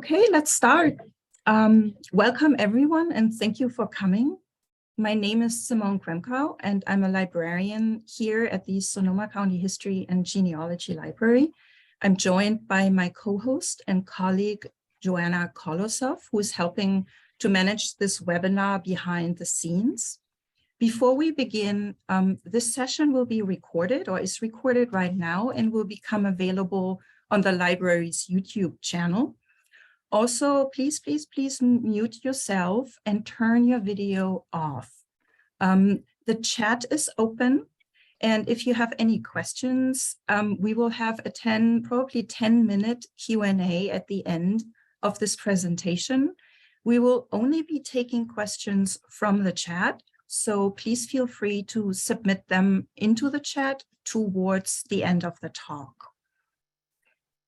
Okay, let's start. Welcome everyone, and thank you for coming. My name is Simone Kremkau, and I'm a librarian here at the Sonoma County History and Genealogy Library. I'm joined by my co-host and colleague, Joanna Kolosov, who is helping to manage this webinar behind the scenes. Before we begin, this session will be recorded or is recorded right now and will become available on the library's YouTube channel. Also, please mute yourself and turn your video off. The chat is open, and if you have any questions, we will have a probably 10-minute Q&A at the end of this presentation. We will only be taking questions from the chat, so please feel free to submit them into the chat towards the end of the talk.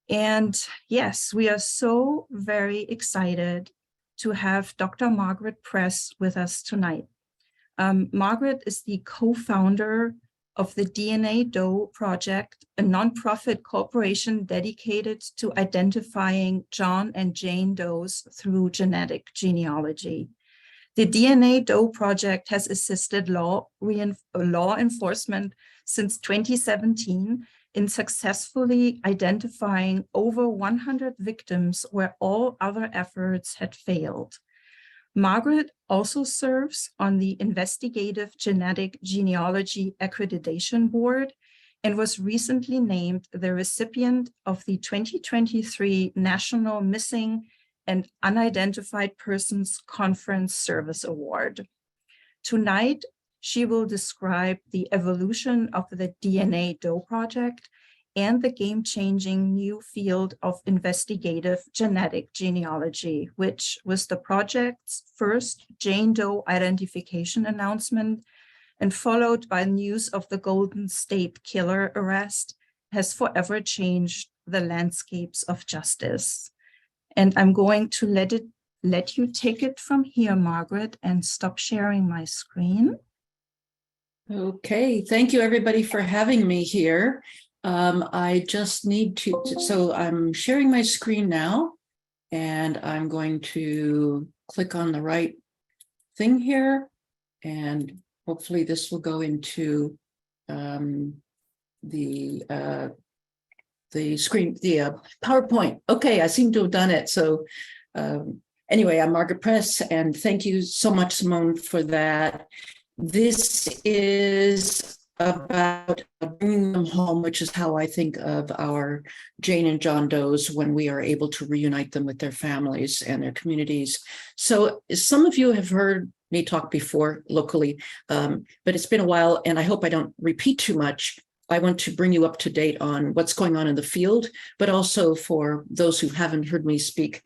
And yes, we are so very excited to have Dr. Margaret Press with us tonight. Margaret is the co-founder of the DNA Doe Project, a nonprofit corporation dedicated to identifying John and Jane Does through genetic genealogy. The DNA Doe Project has assisted law enforcement since 2017 in successfully identifying over 100 victims where all other efforts had failed. Margaret also serves on the Investigative Genetic Genealogy Accreditation Board and was recently named the recipient of the 2023 National Missing and Unidentified Persons Conference Service Award. Tonight, she will describe the evolution of the DNA Doe Project and the game-changing new field of investigative genetic genealogy, which was the project's first Jane Doe identification announcement and followed by news of the Golden State Killer arrest, has forever changed the landscapes of justice. And I'm going to let you take it from here, Margaret, and stop sharing my screen. Okay, thank you everybody for having me here. I just need to, so I'm sharing my screen now, and I'm going to click on the right thing here, and hopefully this will go into the screen, the PowerPoint. Okay, I seem to have done it. So anyway, I'm Margaret Press, and thank you so much, Simone, for that. This is about bringing them home, which is how I think of our Jane and John Does when we are able to reunite them with their families and their communities. So some of you have heard me talk before locally, but it's been a while, and I hope I don't repeat too much. I want to bring you up to date on what's going on in the field, but also for those who haven't heard me speak,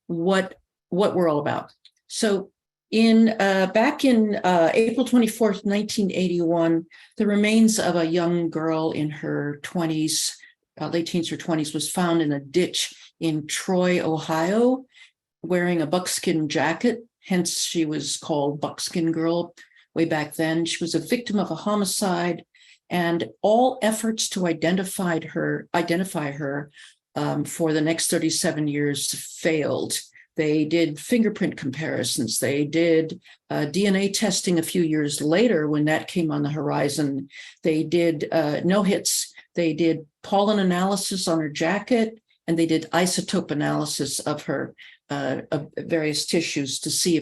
what we're all about. So back in April 24th, 1981, the remains of a young girl in her 20s, late teens or 20s, was found in a ditch in Troy, Ohio, wearing a buckskin jacket. Hence, she was called Buckskin Girl way back then. She was a victim of a homicide, and all efforts to identify her for the next 37 years failed. They did fingerprint comparisons. They did DNA testing a few years later when that came on the horizon. They did no hits. They did pollen analysis on her jacket, and they did isotope analysis of her of various tissues to see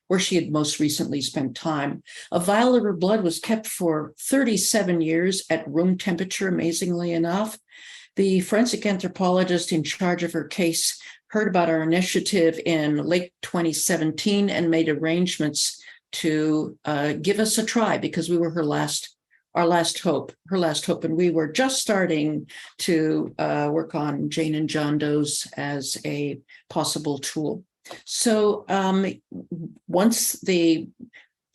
where she had most recently spent time. A vial of her blood was kept for 37 years at room temperature, amazingly enough. The forensic anthropologist in charge of her case heard about our initiative in late 2017 and made arrangements to give us a try, because we were our last hope, and we were just starting to work on Jane and John Does as a possible tool. So once the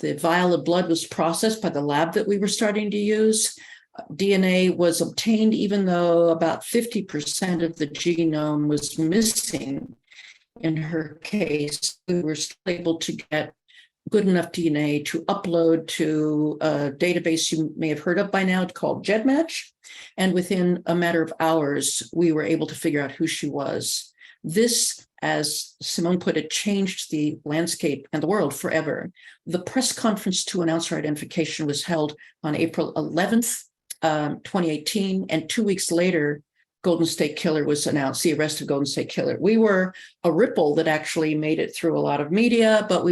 vial of blood was processed by the lab that we were starting to use, DNA was obtained, even though about 50% of the genome was missing in her case. We were still able to get good enough DNA to upload to a database you may have heard of by now called GEDmatch. And within a matter of hours, we were able to figure out who she was. This as Simone put it, changed the landscape and the world forever. The press conference to announce her identification was held on April 11th, 2018, and 2 weeks later, Golden State Killer was announced, the arrest of Golden State Killer. We were a ripple that actually made it through a lot of media, but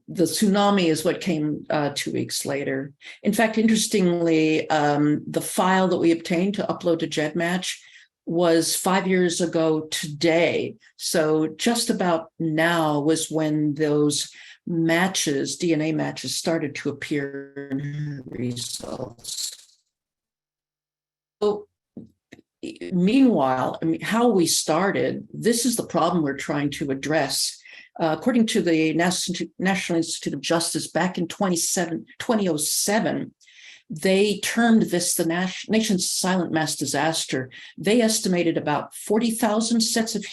the tsunami is what came 2 weeks later. In fact, interestingly, the file that we obtained to upload to GEDmatch was 5 years ago today. So just about now was when those matches, DNA matches, started to appear in her results. So, meanwhile, I mean, how we started, this is the problem we're trying to address. According to the National Institute of Justice, back in 2007, they termed this the nation's silent mass disaster. They estimated about 40,000 sets of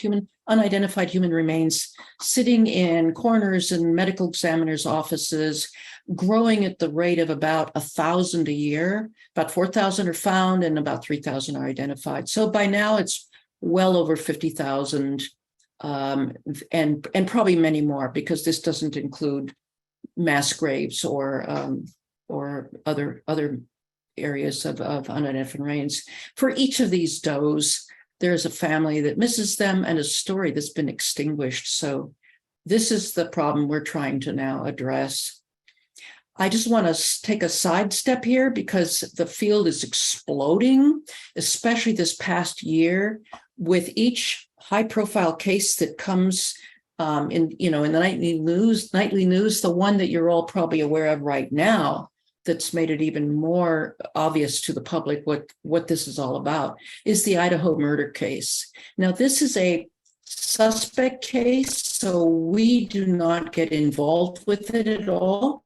unidentified human remains sitting in coroners and medical examiners' offices, growing at the rate of about 1,000 a year. About 4,000 are found and about 3,000 are identified. So by now it's well over 50,000, and probably many more, because this doesn't include mass graves or other areas of unidentified remains. For each of these does, there's a family that misses them and a story that's been extinguished. So this is the problem we're trying to now address. I just want to take a sidestep here because the field is exploding, especially this past year, with each high-profile case that comes in the nightly news. The one that you're all probably aware of right now, that's made it even more obvious to the public what this is all about, is the Idaho murder case. Now, this is a suspect case, so we do not get involved with it at all.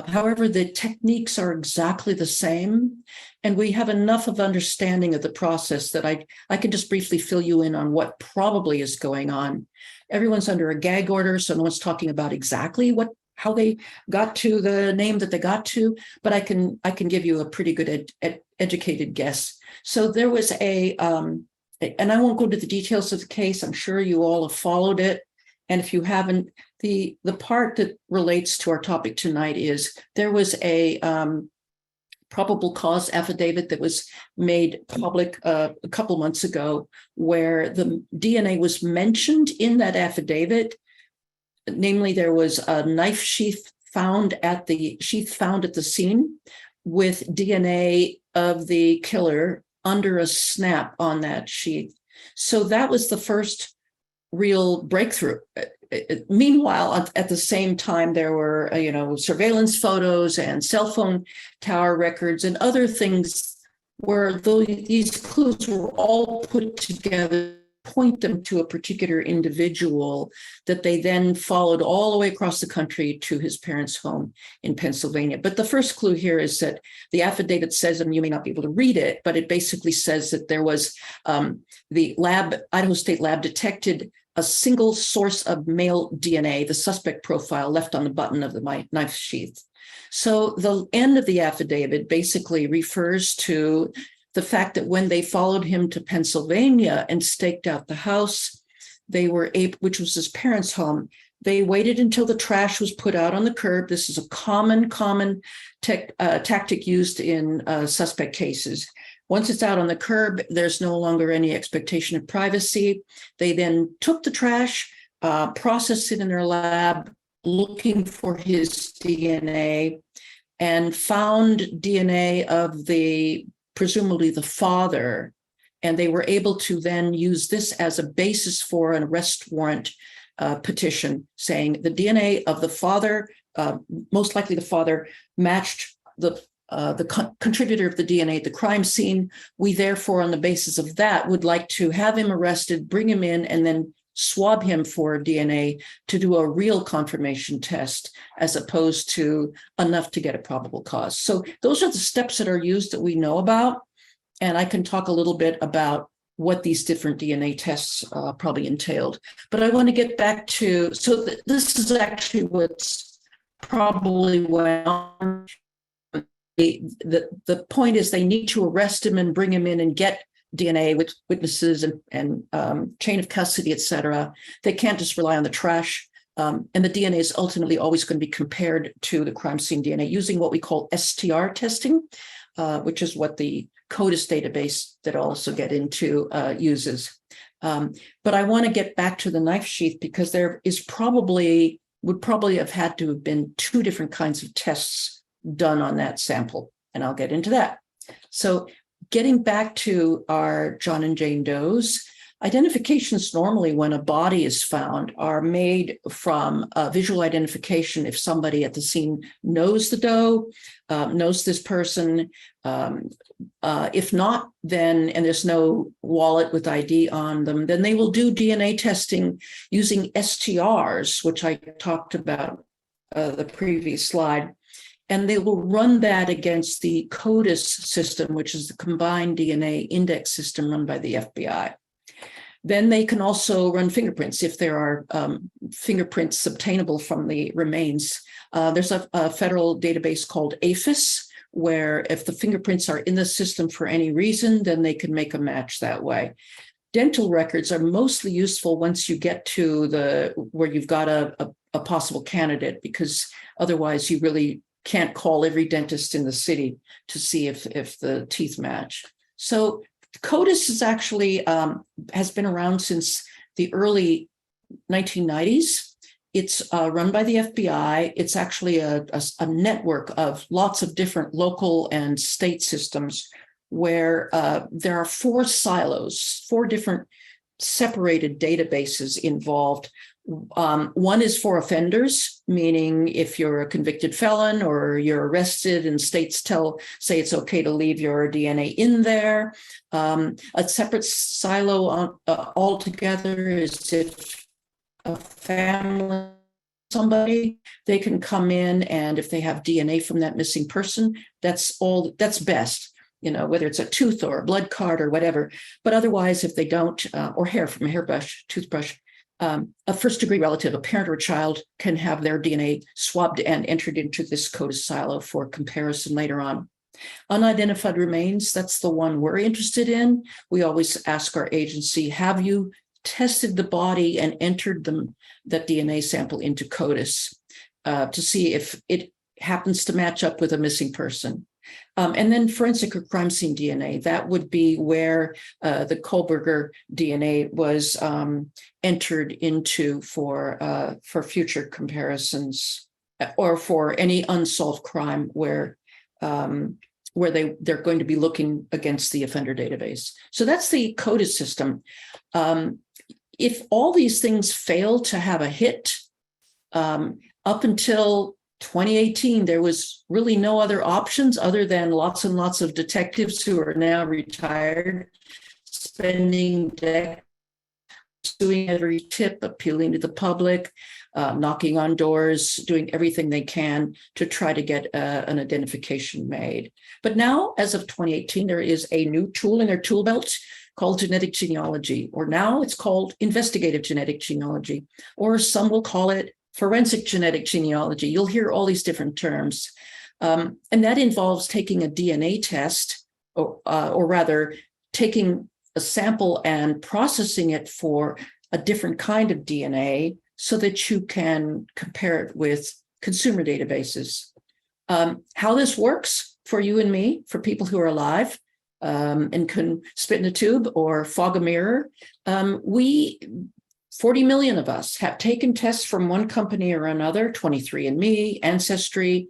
However, the techniques are exactly the same, and we have enough of understanding of the process that I can just briefly fill you in on what probably is going on. Everyone's under a gag order, so no one's talking about exactly how they got to the name that they got to, but I can give you a pretty good educated guess. So there was and I won't go to the details of the case. I'm sure you all have followed it. And if you haven't, the part that relates to our topic tonight is there was a probable cause affidavit that was made public a couple months ago, where the DNA was mentioned in that affidavit. Namely, there was a knife sheath found at the scene with DNA of the killer under a snap on that sheath. So that was the first real breakthrough. Meanwhile, at the same time, there were surveillance photos and cell phone tower records and other things where these clues were all put together, point them to a particular individual that they then followed all the way across the country to his parents' home in Pennsylvania. But the first clue here is that the affidavit says, and you may not be able to read it, but it basically says that there was Idaho State Lab detected a single source of male DNA, the suspect profile left on the button of the knife sheath. So the end of the affidavit basically refers to the fact that when they followed him to Pennsylvania and staked out the house, they were able, which was his parents' home, they waited until the trash was put out on the curb. This is a common tactic used in suspect cases. Once it's out on the curb, there's no longer any expectation of privacy. They then took the trash, processed it in their lab, looking for his DNA, and found DNA of presumably the father. And they were able to then use this as a basis for an arrest warrant petition, saying the DNA of the father, most likely the father, matched the contributor of the DNA at the crime scene. We therefore, on the basis of that, would like to have him arrested, bring him in, and then swab him for DNA to do a real confirmation test, as opposed to enough to get a probable cause. So those are the steps that are used that we know about. And I can talk a little bit about what these different DNA tests probably entailed. But I want to get back to, this is actually what's probably went on. The point is they need to arrest him and bring him in and get DNA with witnesses and chain of custody, et cetera. They can't just rely on the trash. And the DNA is ultimately always going to be compared to the crime scene DNA using what we call STR testing, which is what the CODIS database that I'll also get into uses. But I want to get back to the knife sheath because there is would probably have had to have been two different kinds of tests done on that sample. And I'll get into that. So getting back to our John and Jane Does, identifications normally when a body is found are made from visual identification if somebody at the scene knows the doe, knows this person. If not, then, and there's no wallet with ID on them, then they will do DNA testing using STRs, which I talked about the previous slide. And they will run that against the CODIS system, which is the combined DNA index system run by the FBI. Then they can also run fingerprints if there are fingerprints obtainable from the remains. There's a federal database called APHIS, where if the fingerprints are in the system for any reason, then they can make a match that way. Dental records are mostly useful once you get to where you've got a possible candidate, because otherwise you really can't call every dentist in the city to see if the teeth match. So CODIS is actually has been around since the early 1990s. It's run by the FBI. It's actually a network of lots of different local and state systems where there are 4 silos, 4 different separated databases involved. One is for offenders, meaning if you're a convicted felon or you're arrested and states say it's okay to leave your DNA in there. A separate silo altogether is if a family, somebody, they can come in, and if they have DNA from that missing person, that's best, whether it's a tooth or a blood card or whatever. But otherwise, if they don't, or hair from a hairbrush, toothbrush, a first-degree relative, a parent or a child, can have their DNA swabbed and entered into this CODIS silo for comparison later on. Unidentified remains, that's the one we're interested in. We always ask our agency, have you tested the body and entered that DNA sample into CODIS to see if it happens to match up with a missing person? And then forensic or crime scene DNA, that would be where the Kohlberger DNA was entered into for future comparisons, or for any unsolved crime where they're going to be looking against the offender database. So that's the CODIS system. If all these things fail to have a hit, up until 2018, there was really no other options other than lots and lots of detectives who are now retired, spending decades doing every tip, appealing to the public, knocking on doors, doing everything they can to try to get an identification made. But now, as of 2018, there is a new tool in their tool belt called genetic genealogy, or now it's called investigative genetic genealogy, or some will call it forensic genetic genealogy. You'll hear all these different terms. And that involves taking a DNA test, or rather taking a sample and processing it for a different kind of DNA so that you can compare it with consumer databases. How this works for you and me, for people who are alive and can spit in a tube or fog a mirror, 40 million of us have taken tests from one company or another, 23andMe, Ancestry.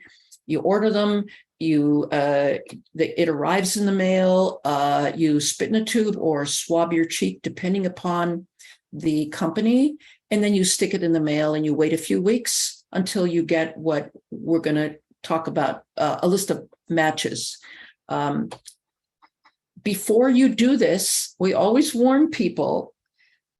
You order them, it arrives in the mail, you spit in a tube or swab your cheek, depending upon the company, and then you stick it in the mail and you wait a few weeks until you get what we're going to talk about, a list of matches. Before you do this, we always warn people,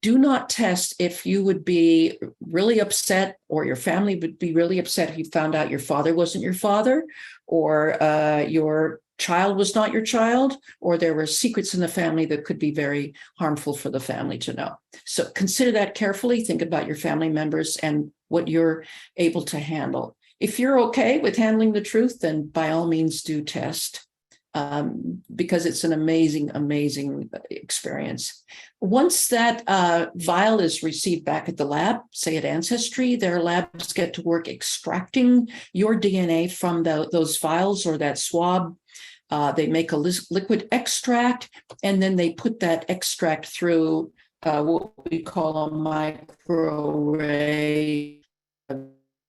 do not test if you would be really upset, or your family would be really upset if you found out your father wasn't your father, or your child was not your child, or there were secrets in the family that could be very harmful for the family to know. So consider that carefully. Think about your family members and what you're able to handle. If you're okay with handling the truth, then by all means do test. because it's an amazing, amazing experience. Once that vial is received back at the lab, say at Ancestry, their labs get to work extracting your DNA from those vials or that swab. They make a liquid extract, and then they put that extract through what we call a microarray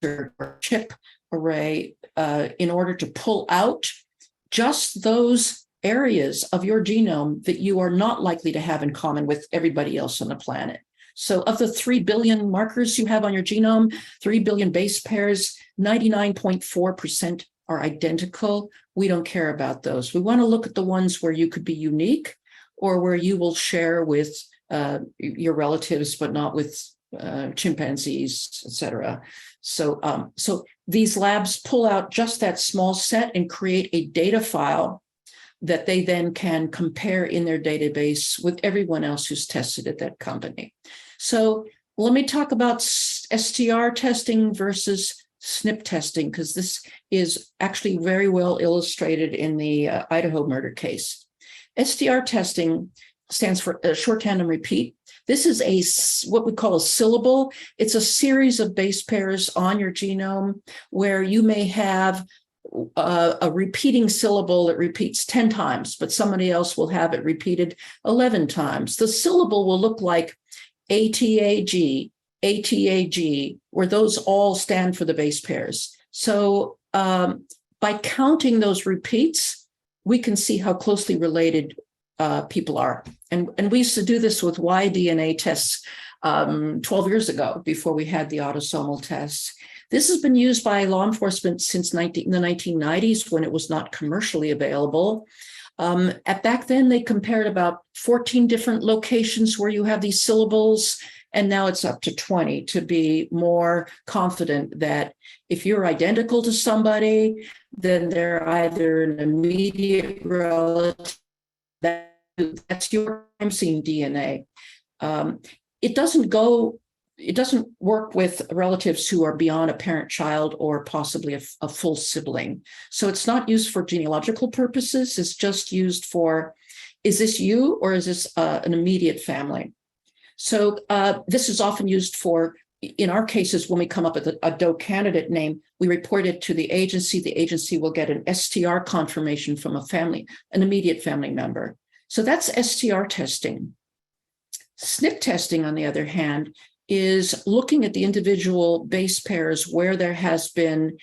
or chip array in order to pull out just those areas of your genome that you are not likely to have in common with everybody else on the planet. So of the 3 billion markers you have on your genome, 3 billion base pairs, 99.4% are identical. We don't care about those. We want to look at the ones where you could be unique or where you will share with your relatives, but not with chimpanzees, et cetera. So these labs pull out just that small set and create a data file that they then can compare in their database with everyone else who's tested at that company. So let me talk about STR testing versus SNP testing, because this is actually very well illustrated in the Idaho murder case. STR testing stands for short tandem repeat. This is what we call a syllable. It's a series of base pairs on your genome where you may have a repeating syllable that repeats 10 times, but somebody else will have it repeated 11 times. The syllable will look like ATAG, ATAG, where those all stand for the base pairs. So by counting those repeats, we can see how closely related people are. And we used to do this with Y-DNA tests 12 years ago, before we had the autosomal tests. This has been used by law enforcement since the 1990s, when it was not commercially available. Back then, they compared about 14 different locations where you have these syllables, and now it's up to 20 to be more confident that if you're identical to somebody, then they're either an immediate relative. That's your crime scene DNA. It doesn't work with relatives who are beyond a parent-child or possibly a full sibling. So it's not used for genealogical purposes. It's just used for, is this you or is this an immediate family? So this is often used for, in our cases, when we come up with a Doe candidate name, we report it to the agency. The agency will get an STR confirmation from an immediate family member. So that's STR testing. SNP testing, on the other hand, is looking at the individual base pairs where there has been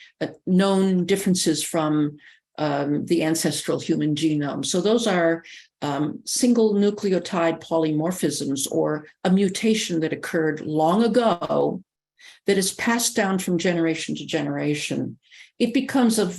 known differences from the ancestral human genome. So those are single nucleotide polymorphisms, or a mutation that occurred long ago that is passed down from generation to generation. It becomes of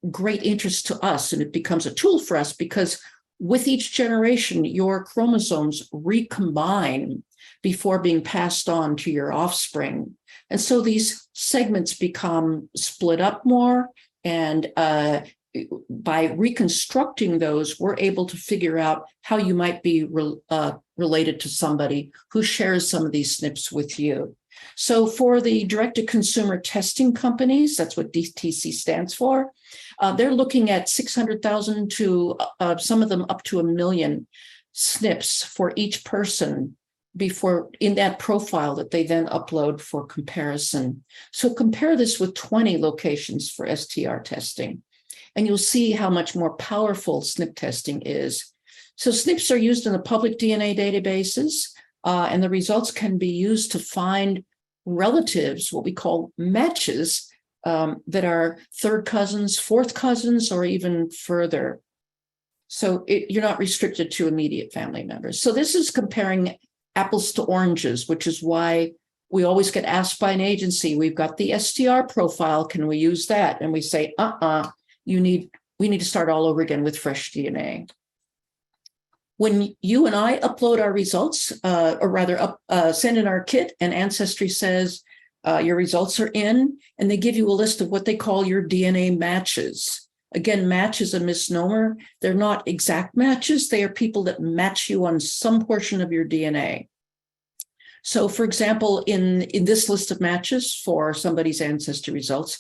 great interest to us, and it becomes a tool for us because with each generation, your chromosomes recombine before being passed on to your offspring. And so these segments become split up more, and by reconstructing those, we're able to figure out how you might be related to somebody who shares some of these SNPs with you. So for the direct-to-consumer testing companies, that's what DTC stands for, they're looking at 600,000 to some of them up to 1 million SNPs for each person before in that profile that they then upload for comparison. So compare this with 20 locations for STR testing, and you'll see how much more powerful SNP testing is. So SNPs are used in the public DNA databases, and the results can be used to find relatives, what we call matches, that are third cousins, fourth cousins, or even further. So you're not restricted to immediate family members. So this is comparing apples to oranges, which is why we always get asked by an agency, we've got the STR profile, can we use that? And we say, we need to start all over again with fresh DNA. When you and I upload our results, or rather send in our kit, and Ancestry says your results are in, and they give you a list of what they call your DNA matches. Again, match is a misnomer. They're not exact matches. They are people that match you on some portion of your DNA. So, for example, in this list of matches for somebody's ancestry results,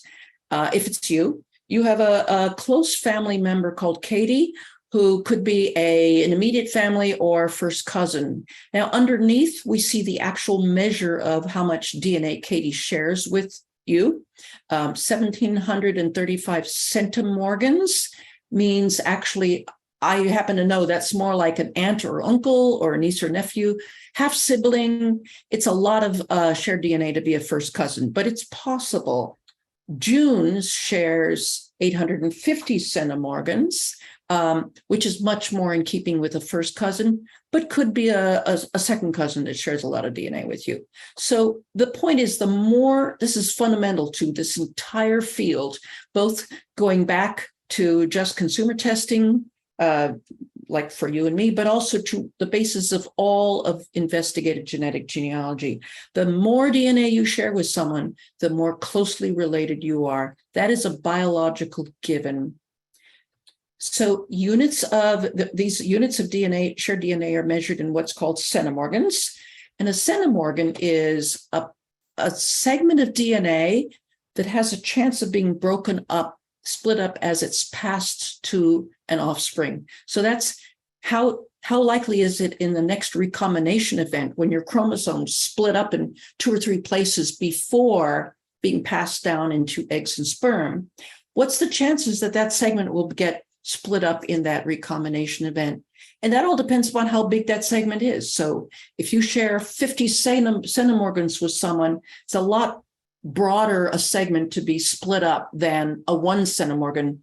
if it's you, you have a close family member called Katie, who could be an immediate family or first cousin. Now, underneath, we see the actual measure of how much DNA Katie shares with you. 1,735 centimorgans means actually, I happen to know that's more like an aunt or uncle or a niece or nephew, half sibling. It's a lot of shared DNA to be a first cousin, but it's possible. June shares 850 centimorgans, which is much more in keeping with a first cousin, but could be a second cousin that shares a lot of DNA with you. So the point is, the more, this is fundamental to this entire field, both going back to just consumer testing, like for you and me, but also to the basis of all of investigative genetic genealogy. The more DNA you share with someone, the more closely related you are. That is a biological given. So units of these units of DNA, shared DNA, are measured in what's called centimorgans. And a centimorgan is a segment of DNA that has a chance of being broken up, split up as it's passed to an offspring. So that's how likely is it in the next recombination event, when your chromosomes split up in 2 or 3 places before being passed down into eggs and sperm, what's the chances that that segment will get split up in that recombination event? And that all depends upon how big that segment is. So if you share 50 centimorgans with someone, it's a lot broader a segment to be split up than a 1 centimorgan.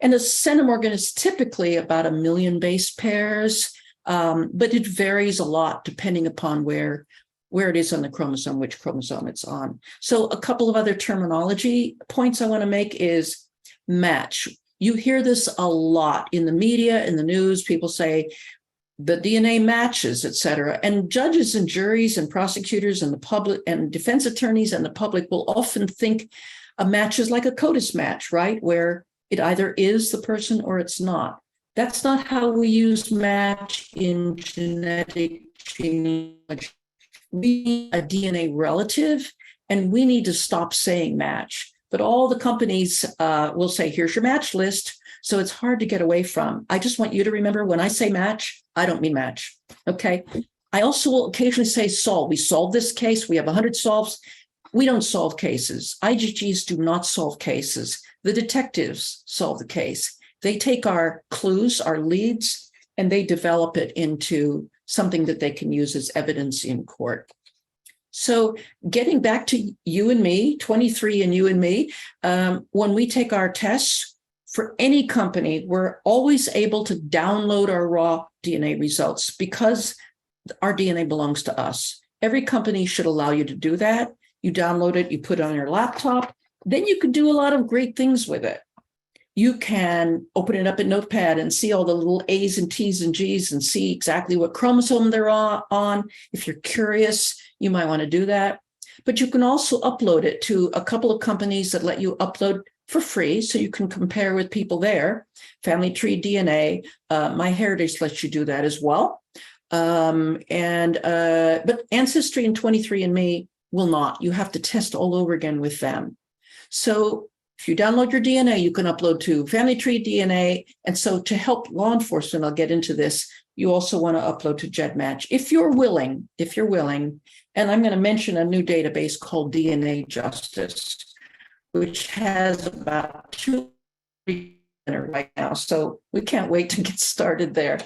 And a centimorgan is typically about 1 million base pairs, but it varies a lot depending upon where it is on the chromosome, which chromosome it's on. So a couple of other terminology points I want to make is match. You hear this a lot in the media, in the news. People say the DNA matches, et cetera. And judges and juries and prosecutors and the public and defense attorneys and the public will often think a match is like a CODIS match, right? Where it either is the person or it's not. That's not how we use match in genetic genealogy. We need a DNA relative, and we need to stop saying match. But all the companies will say, here's your match list. So it's hard to get away from. I just want you to remember, when I say match, I don't mean match. Okay. I also will occasionally say solve. We solved this case. We have 100 solves. We don't solve cases. IgGs do not solve cases. The detectives solve the case. They take our clues, our leads, and they develop it into something that they can use as evidence in court. So getting back to you and me, 23 and you and me, when we take our tests for any company, we're always able to download our raw DNA results because our DNA belongs to us. Every company should allow you to do that. You download it, you put it on your laptop, then you can do a lot of great things with it. You can open it up in Notepad and see all the little A's and T's and G's and see exactly what chromosome they're on. If you're curious, you might want to do that. But you can also upload it to a couple of companies that let you upload for free, so you can compare with people there. Family Tree DNA, MyHeritage lets you do that as well. But Ancestry and 23andMe will not. You have to test all over again with them. So if you download your DNA, you can upload to Family Tree DNA. And so to help law enforcement, I'll get into this, you also want to upload to GEDmatch if you're willing. And I'm going to mention a new database called DNA Justice, which has about 2 right now. So we can't wait to get started there.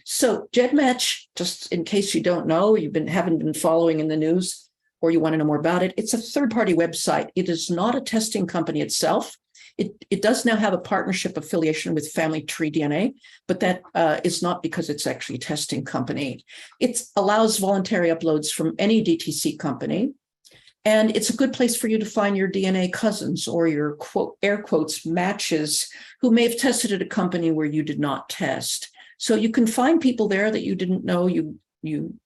So GEDmatch, just in case you don't know, haven't been following in the news, or you want to know more about it, it's a third-party website. It is not a testing company itself. It does now have a partnership affiliation with Family Tree DNA, but that is not because it's actually a testing company. It allows voluntary uploads from any DTC company. And it's a good place for you to find your DNA cousins or your quote, air quotes, matches who may have tested at a company where you did not test. So you can find people there that you didn't know you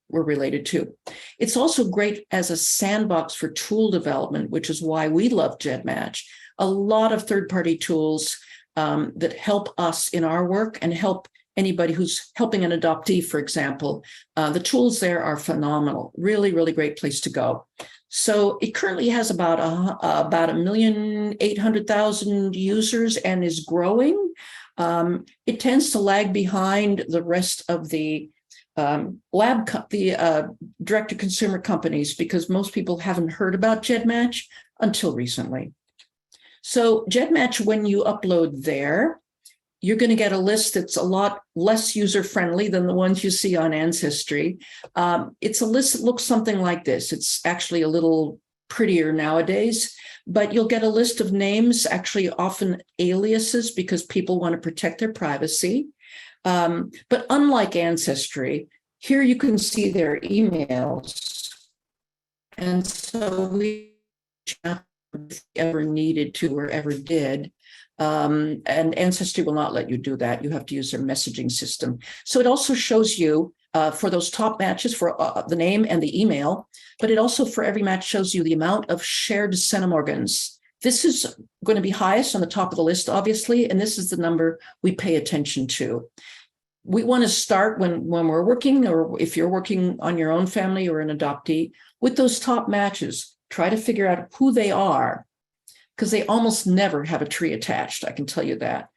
were related to. It's also great as a sandbox for tool development, which is why we love GEDmatch. A lot of third-party tools that help us in our work and help anybody who's helping an adoptee, for example, the tools there are phenomenal. Really, really great place to go. So it currently has about 1,800,000 users and is growing. It tends to lag behind the rest of the direct-to-consumer companies because most people haven't heard about GEDmatch until recently. So GEDmatch, when you upload there, you're going to get a list that's a lot less user-friendly than the ones you see on Ancestry. It's a list that looks something like this. It's actually a little prettier nowadays, but you'll get a list of names, actually often aliases because people want to protect their privacy. But unlike Ancestry, here you can see their emails. And so we ever needed to or ever did. And Ancestry will not let you do that. You have to use their messaging system. So it also shows you for those top matches for the name and the email, but it also for every match shows you the amount of shared centimorgans. This is going to be highest on the top of the list, obviously, and this is the number we pay attention to. We want to start when we're working, or if you're working on your own family or an adoptee, with those top matches. Try to figure out who they are, because they almost never have a tree attached, I can tell you that.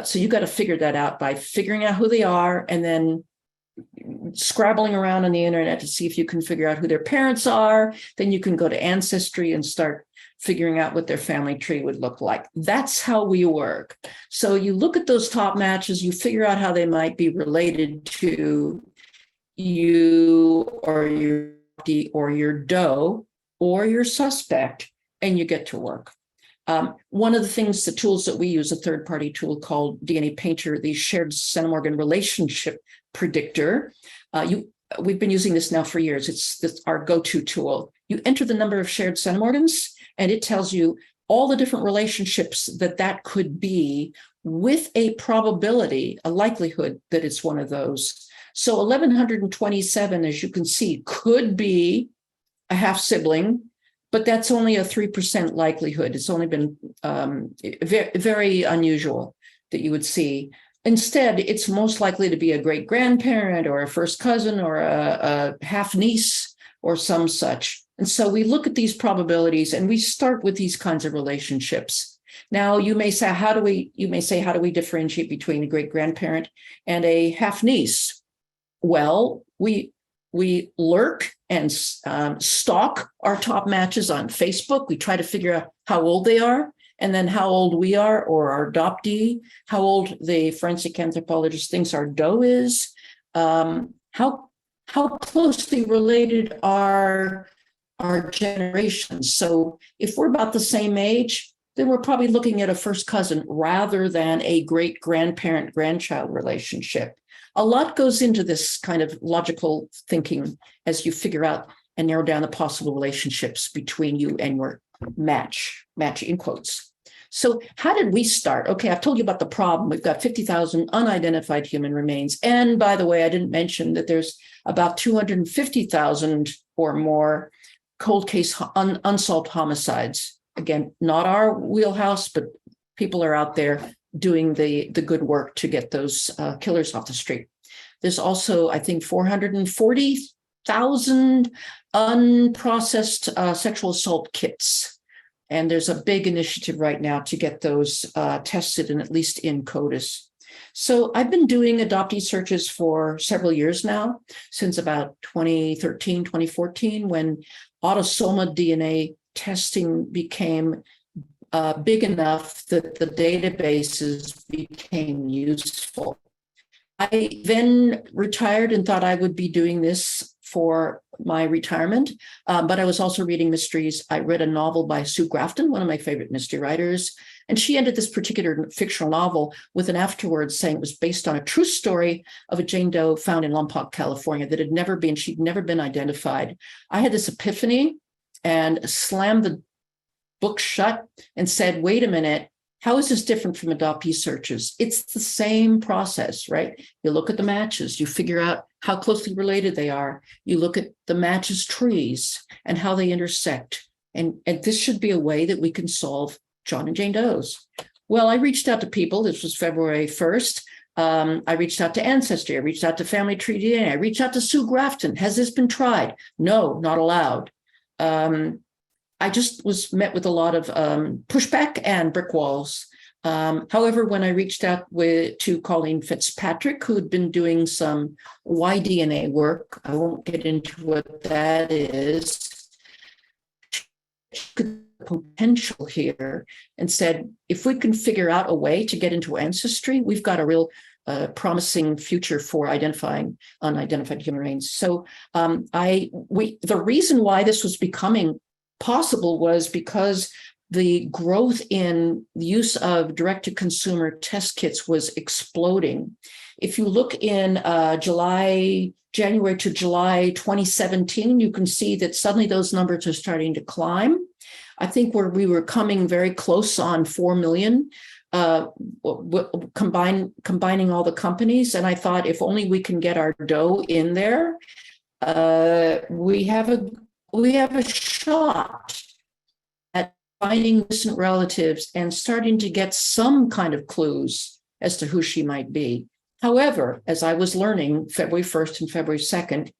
So you got to figure that out by figuring out who they are and then scrabbling around on the internet to see if you can figure out who their parents are. Then you can go to Ancestry and start figuring out what their family tree would look like. That's how we work. So you look at those top matches, you figure out how they might be related to you or your doe or your suspect, and you get to work. One of the things, the tools that we use, a third-party tool called DNA Painter, the shared centimorgan relationship predictor. We've been using this now for years. It's our go-to tool. You enter the number of shared centimorgans, and it tells you all the different relationships that could be with a probability, a likelihood that it's one of those. So 1,127, as you can see, could be a half sibling, but that's only a 3% likelihood. It's only been very, very unusual that you would see. Instead, it's most likely to be a great grandparent or a first cousin or a half niece or some such. And so we look at these probabilities and we start with these kinds of relationships. Now, you may say, how do we differentiate between a great grandparent and a half niece? Well, we lurk and stalk our top matches on Facebook. We try to figure out how old they are, and then how old we are, or our adoptee, how old the forensic anthropologist thinks our doe is, how closely related are our generations. So if we're about the same age, then we're probably looking at a first cousin rather than a great grandparent-grandchild relationship. A lot goes into this kind of logical thinking as you figure out and narrow down the possible relationships between you and your match in quotes. So how did we start? Okay, I've told you about the problem. We've got 50,000 unidentified human remains. And by the way, I didn't mention that there's about 250,000 or more cold case unsolved homicides. Again, not our wheelhouse, but people are out there doing the good work to get those killers off the street. There's also, I think, 440,000 unprocessed sexual assault kits. And there's a big initiative right now to get those tested and at least in CODIS. So I've been doing adoptee searches for several years now, since about 2013, 2014, when autosomal DNA testing became big enough that the databases became useful. I then retired and thought I would be doing this for my retirement, but I was also reading mysteries. I read a novel by Sue Grafton, one of my favorite mystery writers, and she ended this particular fictional novel with an afterword saying it was based on a true story of a Jane Doe found in Lompoc, California, that she'd never been identified. I had this epiphany and slammed the book shut and said, wait a minute, how is this different from adoptee searches? It's the same process, right? You look at the matches, you figure out how closely related they are. You look at the matches trees and how they intersect. And this should be a way that we can solve John and Jane Does. Well, I reached out to people. This was February 1st. I reached out to Ancestry. I reached out to Family Tree DNA. I reached out to Sue Grafton. Has this been tried? No, not allowed. I just was met with a lot of pushback and brick walls. However, when I reached out to Colleen Fitzpatrick, who had been doing some Y-DNA work, I won't get into what that is, potential here, and said, if we can figure out a way to get into Ancestry, we've got a real promising future for identifying unidentified human remains. So the reason why this was becoming possible was because the growth in the use of direct-to-consumer test kits was exploding. If you look in January to July 2017, you can see that suddenly those numbers are starting to climb. I think we were coming very close on 4 million, combining all the companies. And I thought, if only we can get our dough in there, we have a shot at finding distant relatives and starting to get some kind of clues as to who she might be. However, as I was learning February 1st and February 2nd,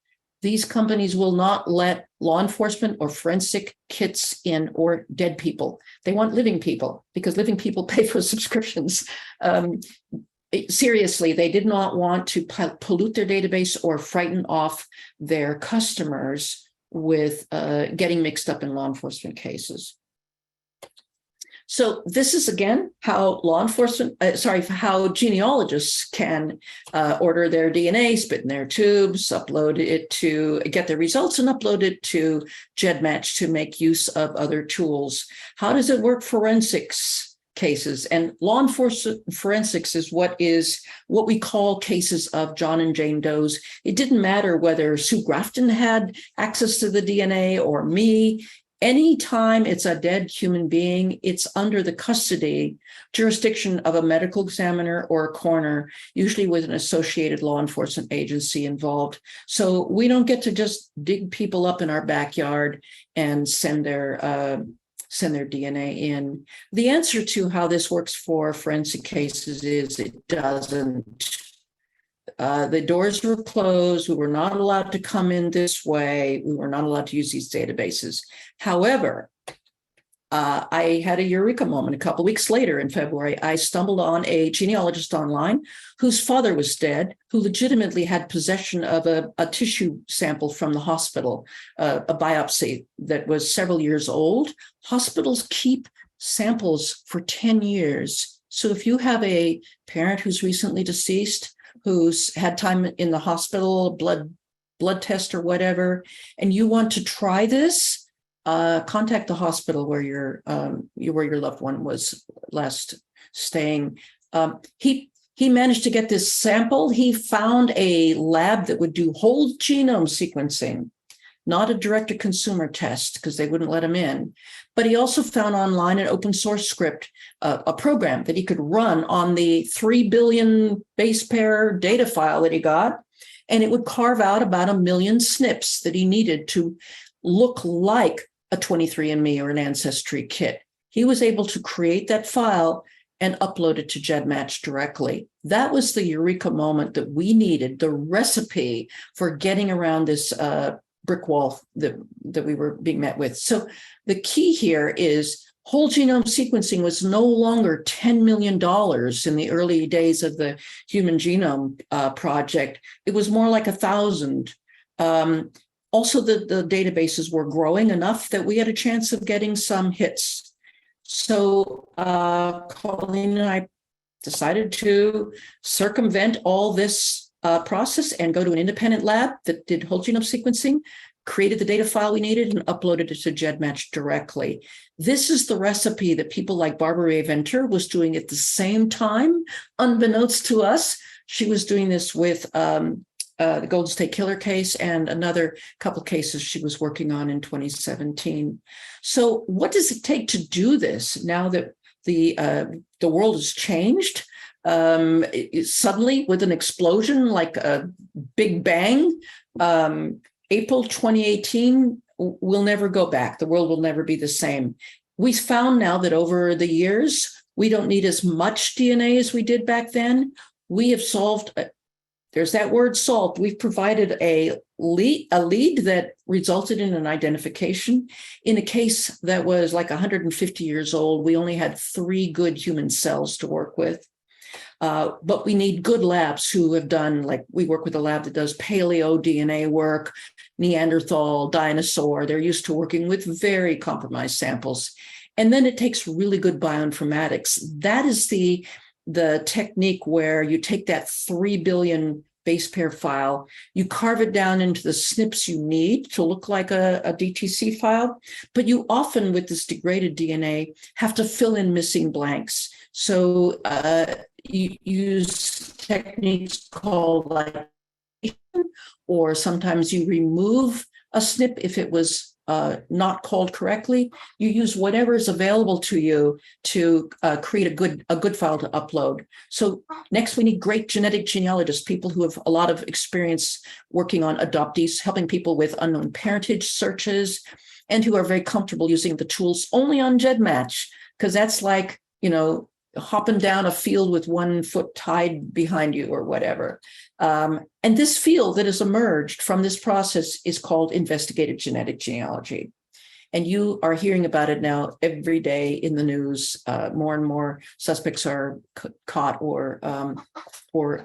these companies will not let law enforcement or forensic kits in, or dead people. They want living people, because living people pay for subscriptions. Seriously, they did not want to pollute their database or frighten off their customers with getting mixed up in law enforcement cases. So this is, again, how how genealogists can order their DNA, spit in their tubes, upload it to get their results, and upload it to GEDmatch to make use of other tools. How does it work forensics cases? And law enforcement forensics is what we call cases of John and Jane Does. It didn't matter whether Sue Grafton had access to the DNA or me. Anytime it's a dead human being, it's under the custody jurisdiction of a medical examiner or a coroner, usually with an associated law enforcement agency involved. So we don't get to just dig people up in our backyard and send their DNA in. The answer to how this works for forensic cases is it doesn't. The doors were closed. We were not allowed to come in this way. We were not allowed to use these databases. However, I had a eureka moment. A couple of weeks later in February, I stumbled on a genealogist online whose father was dead, who legitimately had possession of a tissue sample from the hospital, a biopsy that was several years old. Hospitals keep samples for 10 years. So if you have a parent who's recently deceased, who's had time in the hospital, blood test or whatever, and you want to try this, contact the hospital where your loved one was last staying. He managed to get this sample. He found a lab that would do whole genome sequencing, not a direct-to-consumer test, because they wouldn't let him in. But he also found online an open source script, a program that he could run on the 3 billion base pair data file that he got, and it would carve out about 1 million SNPs that he needed to look like a 23andMe or an Ancestry kit. He was able to create that file and upload it to GEDmatch directly. That was the eureka moment that we needed, the recipe for getting around this brick wall that we were being met with. So the key here is whole genome sequencing was no longer $10 million in the early days of the Human Genome Project. It was more like 1,000. Also, the databases were growing enough that we had a chance of getting some hits. So Colleen and I decided to circumvent all this process and go to an independent lab that did whole genome sequencing, created the data file we needed, and uploaded it to GEDmatch directly. This is the recipe that people like Barbara Ray Venter was doing at the same time, unbeknownst to us. She was doing this with the Golden State Killer case and another couple cases she was working on in 2017. So what does it take to do this now that the world has changed? Suddenly, with an explosion, like a big bang, April 2018 will never go back. The world will never be the same. We found now that over the years, we don't need as much DNA as we did back then. we have solved, there's that word solved. We've provided a lead that resulted in an identification. In a case that was like 150 years old, we only had 3 good human cells to work with. But we need good labs who have done, like we work with a lab that does paleo DNA work, Neanderthal, dinosaur. They're used to working with very compromised samples. And then it takes really good bioinformatics. That is the technique where you take that 3 billion base pair file, you carve it down into the SNPs you need to look like a DTC file, but you often, with this degraded DNA, have to fill in missing blanks. So you use techniques called like, or sometimes you remove a SNP if it was not called correctly. You use whatever is available to you to create a good file to upload. So next, we need great genetic genealogists, people who have a lot of experience working on adoptees, helping people with unknown parentage searches, and who are very comfortable using the tools only on GEDmatch, because that's like, hopping down a field with 1 foot tied behind you or whatever. And this field that has emerged from this process is called investigative genetic genealogy. And you are hearing about it now every day in the news. More and more suspects are caught or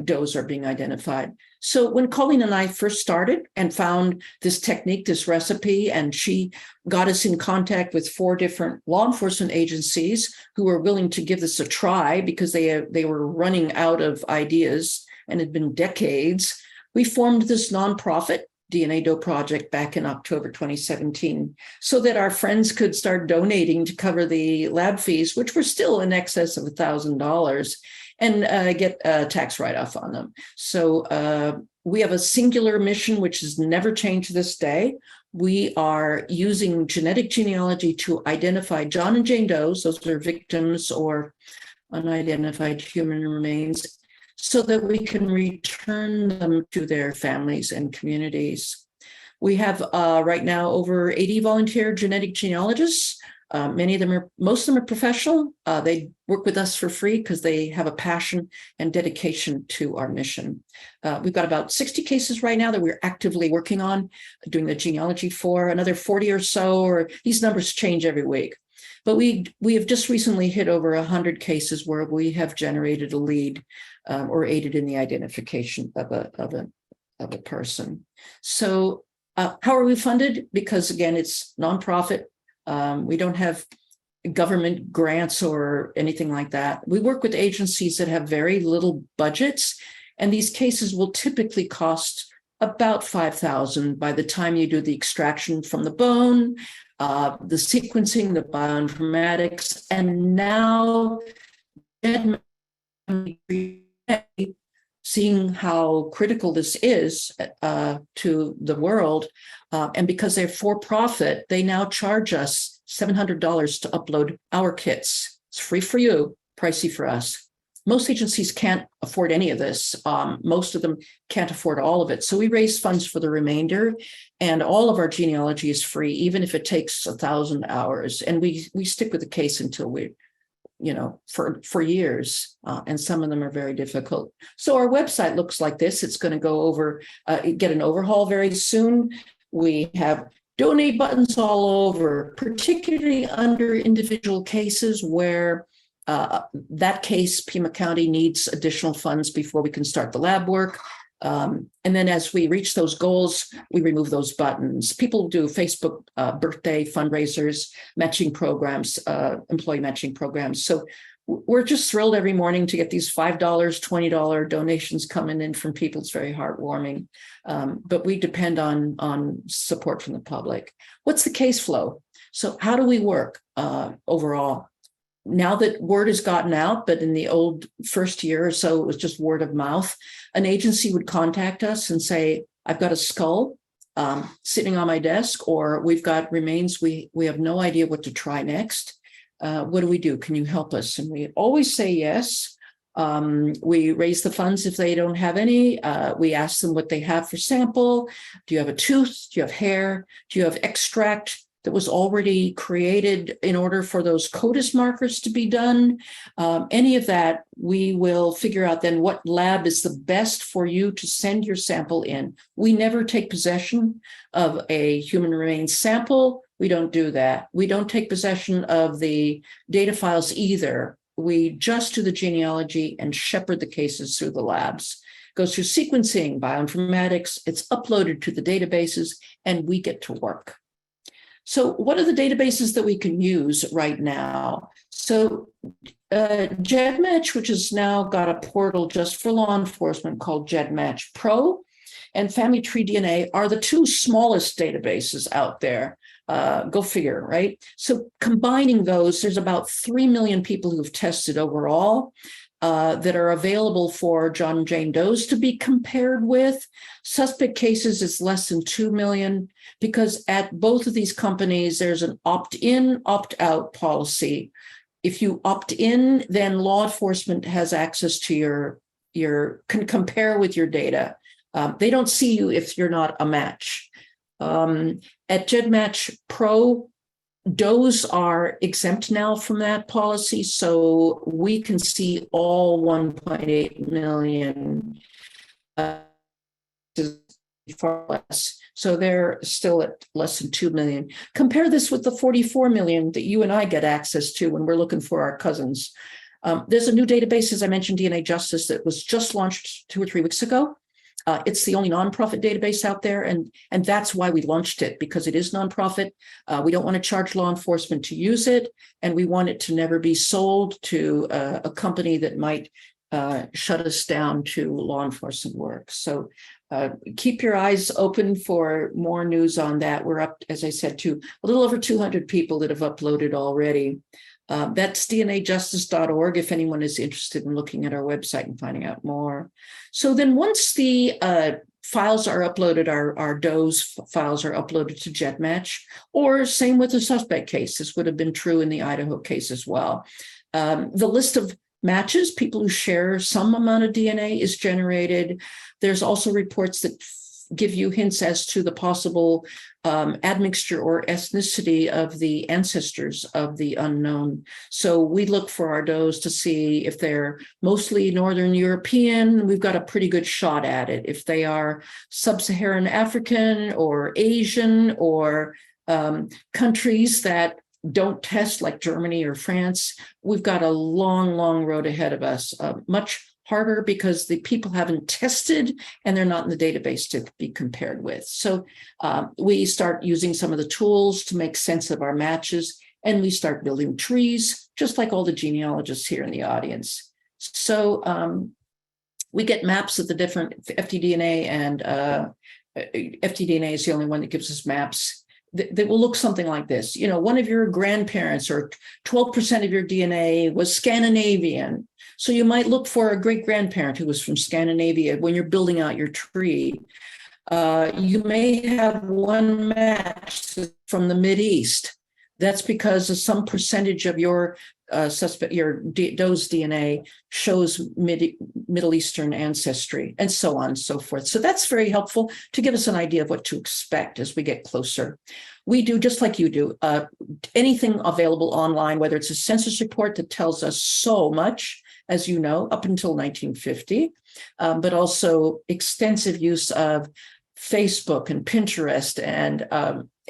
does are being identified. So when Colleen and I first started and found this technique, this recipe, and she got us in contact with 4 different law enforcement agencies who were willing to give this a try because they were running out of ideas and had been decades, we formed this nonprofit, DNA Doe Project, back in October 2017, so that our friends could start donating to cover the lab fees, which were still in excess of $1,000, and get a tax write-off on them. So we have a singular mission, which has never changed to this day. We are using genetic genealogy to identify John and Jane Does, those are victims or unidentified human remains, so that we can return them to their families and communities. We have right now over 80 volunteer genetic genealogists. Most of them are professional. They work with us for free because they have a passion and dedication to our mission. We've got about 60 cases right now that we're actively working on, doing the genealogy for, another 40 or so, or these numbers change every week. But we have just recently hit over 100 cases where we have generated a lead or aided in the identification of a person. So how are we funded? Because again, it's nonprofit. We don't have government grants or anything like that. We work with agencies that have very little budgets, and these cases will typically cost about $5,000 by the time you do the extraction from the bone, the sequencing, the bioinformatics, and now seeing how critical this is to the world. And because they're for profit, they now charge us $700 to upload our kits. It's free for you, pricey for us. Most agencies can't afford any of this. Most of them can't afford all of it. So we raise funds for the remainder, and all of our genealogy is free, even if it takes 1,000 hours. And we stick with the case until for years, and some of them are very difficult. So our website looks like this. It's going to go over, get an overhaul very soon. We have donate buttons all over, particularly under individual cases where that case, Pima County needs additional funds before we can start the lab work. And then as we reach those goals, we remove those buttons. People do Facebook birthday fundraisers, matching programs, employee matching programs. So we're just thrilled every morning to get these $5, $20 donations coming in from people. It's very heartwarming. But we depend on support from the public. What's the case flow? So how do we work overall? Now that word has gotten out, but in the old first year or so, it was just word of mouth. An agency would contact us and say, I've got a skull sitting on my desk, or we've got remains. We have no idea what to try next. What do we do? Can you help us? And we always say yes. We raise the funds if they don't have any. We ask them what they have for sample. Do you have a tooth? Do you have hair? Do you have extract? that was already created in order for those CODIS markers to be done. Any of that, we will figure out then what lab is the best for you to send your sample in. We never take possession of a human remains sample. We don't do that. We don't take possession of the data files either. We just do the genealogy and shepherd the cases through the labs. Goes through sequencing, bioinformatics, it's uploaded to the databases, and we get to work. So what are the databases that we can use right now? So GEDmatch, which has now got a portal just for law enforcement called GEDmatch Pro, and Family Tree DNA are the two smallest databases out there. Go figure, right? So combining those, there's about 3 million people who've tested overall. That are available for John and Jane Does to be compared with. Suspect cases is less than 2 million because at both of these companies, there's an opt-in, opt-out policy. If you opt in, then law enforcement has access to can compare with your data. They don't see you if you're not a match. At GEDmatch Pro, Does are exempt now from that policy, so we can see all 1.8 million, far less. So they're still at less than 2 million. Compare this with the 44 million that you and I get access to when we're looking for our cousins. There's a new database, as I mentioned, DNA Justice, that was just launched 2 or 3 weeks ago. It's the only nonprofit database out there, and that's why we launched it, because it is nonprofit. We don't want to charge law enforcement to use it, and we want it to never be sold to a company that might shut us down to law enforcement work. So keep your eyes open for more news on that. We're up, as I said, to a little over 200 people that have uploaded already. That's dnajustice.org if anyone is interested in looking at our website and finding out more. So then once the files are uploaded, our Doe's files are uploaded to GEDmatch, or same with the suspect case. This would have been true in the Idaho case as well. The list of matches, people who share some amount of DNA, is generated. There's also reports that give you hints as to the possible admixture or ethnicity of the ancestors of the unknown. So we look for our Does to see if they're mostly Northern European. We've got a pretty good shot at it. If they are Sub-Saharan African or Asian or countries that don't test like Germany or France, we've got a long, long road ahead of us, much harder because the people haven't tested and they're not in the database to be compared with. So we start using some of the tools to make sense of our matches, and we start building trees, just like all the genealogists here in the audience. So we get maps of the different FTDNA, and FTDNA is the only one that gives us maps that will look something like this. You know, one of your grandparents or 12% of your DNA was Scandinavian. So you might look for a great-grandparent who was from Scandinavia when you're building out your tree. You may have one match from the Mideast. That's because of some percentage of your Doe's DNA shows Middle Eastern ancestry, and so on and so forth. So that's very helpful to give us an idea of what to expect as we get closer. We do, just like you do, anything available online, whether it's a census report that tells us so much, as you know, up until 1950, but also extensive use of Facebook and Pinterest and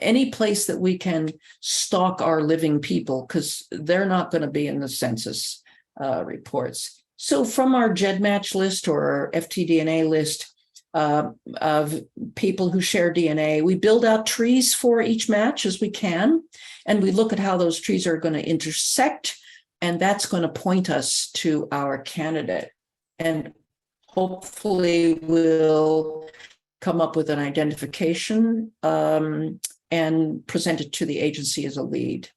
any place that we can stalk our living people, because they're not going to be in the census reports. So from our GEDmatch list or our FTDNA list of people who share DNA, we build out trees for each match as we can, and we look at how those trees are going to intersect, and that's going to point us to our candidate. And hopefully we'll come up with an identification and present it to the agency as a lead.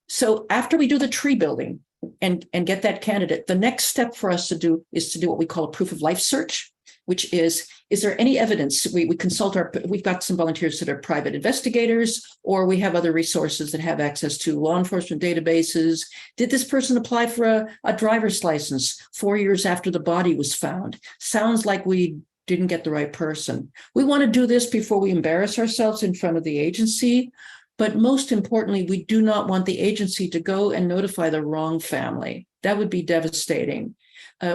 So after we do the tree building and get that candidate, the next step for us to do is to do what we call a proof of life search, which is there any evidence? We consult we've got some volunteers that are private investigators, or we have other resources that have access to law enforcement databases. Did this person apply for a driver's license 4 years after the body was found? Sounds like we didn't get the right person. We want to do this before we embarrass ourselves in front of the agency. But most importantly, we do not want the agency to go and notify the wrong family. That would be devastating.